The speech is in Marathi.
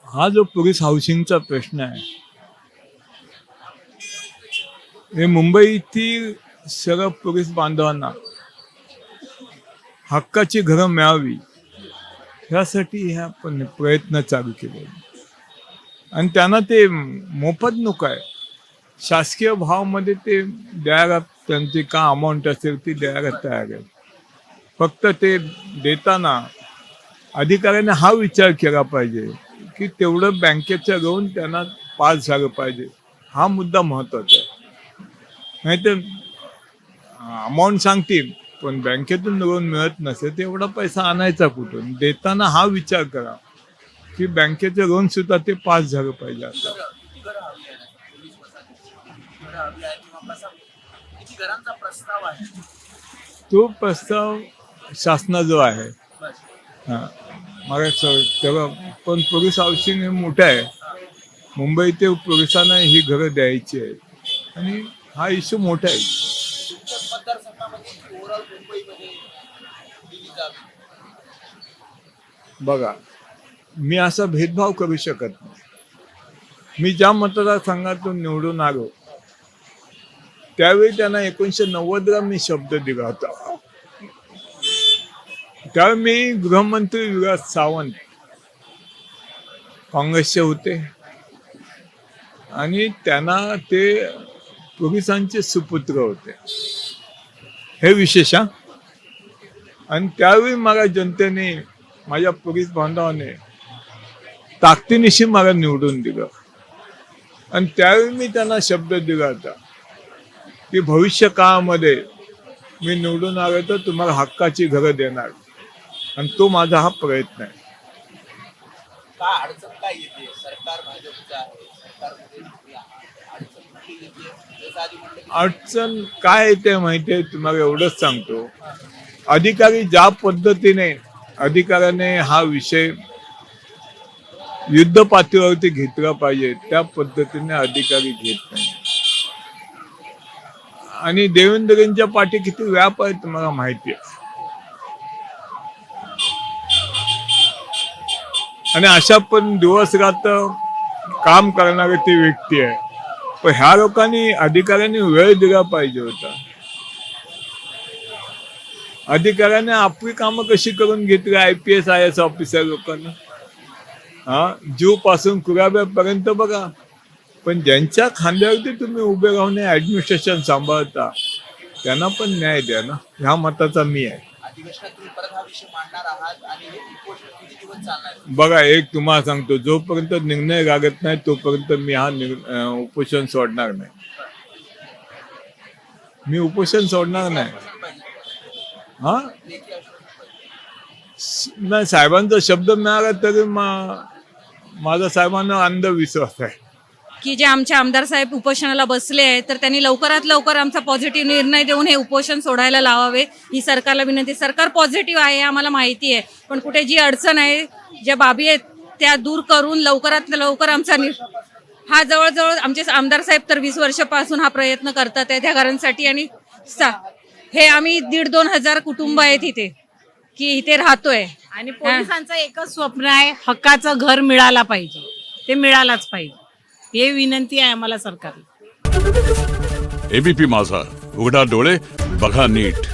हा जो पोलीस हाऊसिंगचा प्रश्न आहे, हे मुंबईतील सर्व पोलीस बांधवांना हक्काची घरं मिळावी ह्यासाठी ह्या प्रयत्न चालू केले आणि त्यांना ते मोफत नको आहे. शासकीय भावामध्ये ते द्यायला त्यांची का अमाऊंट असेल ती द्यायला तयार आहे. फक्त ते देताना अधिकाऱ्याने हा विचार केला पाहिजे की तेवढं बँकेचं घेऊन त्यांना पास झालं पाहिजे. हा मुद्दा महत्वाचा आहे. नाही तर अमाऊंट सांगतील पण बँकेतून लोन मिळत नसेल तर एवढा पैसा आणायचा कुठून. देताना हा विचार करा की बँकेचं लोन सुद्धा ते पास झालं पाहिजे. आता तो प्रस्ताव शासनाजवळ आहे. हा मला तेव्हा पण पोलीस हाऊसिंग हे मोठं आहे. मुंबईतील पोलिसांना ही घरं द्यायची आहेत आणि हा इश्यू मोठा आहे. बघा, मी असा भेदभाव करू शकत नाही. मी ज्या मतदारसंघातून निवडून आलो त्यावेळी त्यांना 1990ला मी शब्द दिला होता. त्यावेळी मी गृहमंत्री विलास सावंत काँग्रेसचे होते आणि त्यांना ते पोलिसांचे सुपुत्र होते. हे विशेष हा. आणि त्यावेळी मला जनतेने, माझ्या पोलीस बांधवाने ताकदीनिशी मला निवडून दिलं आणि त्यावेळी मी त्यांना शब्द दिला होता की भविष्य काळामध्ये मी निवडून आलो तर तुम्हाला हक्काची घरं देणार आणि तो माझा हा प्रयत्न आहे. अडचण काय येते माहितीये तुम्हाला, एवढंच सांगतो. अधिकारी ज्या पद्धतीने अधिकाऱ्याने हा विषय युद्ध पातळीवरती घेतला पाहिजे त्या पद्धतीने अधिकारी घेत नाही. आणि देवेंद्रजींच्या पाठी किती व्याप आहे तुम्हाला माहिती आहे. आणि अशा पण दिवस रात काम करणारी ती व्यक्ती आहे. पण ह्या लोकांनी, अधिकाऱ्यांनी वेळ दिला पाहिजे होता. अधिकाऱ्याने आपली कामं कशी करून घेतली IPS IAS ऑफिसर लोकांना. जीव पासून कुराब्यापर्यंत बघा. पण ज्यांच्या खांद्यावरती तुम्ही उभे राहून ऍडमिनिस्ट्रेशन सांभाळता त्यांना पण न्याय द्या ना. ह्या मताचा मी आहे. बघा, एक तुम्हाला सांगतो, जोपर्यंत निर्णय लागत नाही तोपर्यंत मी हा उपोषण सोडणार नाही. मी उपोषण सोडणार नाही. नाही, साहेबांचा शब्द मिळाला तरी माझा साहेबांना अंधविश्वास आहे की जे आमचे आमदार साहेब उपोषणाला बसले आहेत तर त्यांनी लवकरात लवकर आमचा पॉझिटिव्ह निर्णय देऊन हे उपोषण सोडायला लावावे ही सरकारला विनंती. सरकार पॉझिटिव्ह आहे आम्हाला माहिती आहे, पण कुठे जी अडचण आहे, ज्या बाबी आहेत त्या दूर करून लवकरात लवकर आमचा हा जवळजवळ आमचे आमदार साहेब तर 20 वर्षापासून हा प्रयत्न करतात आहे त्या घरांसाठी. आणि हे आम्ही 1,500-2 हजार कुटुंब आहेत इथे की इथे राहतोय. आणि पोलिसांचं एकच स्वप्न आहे, हक्काचं घर मिळाला पाहिजे, ते मिळालाच पाहिजे. हे विनंती आहे आम्हाला सरकारला. ABP माझा, उघडा डोळे बघा नीट.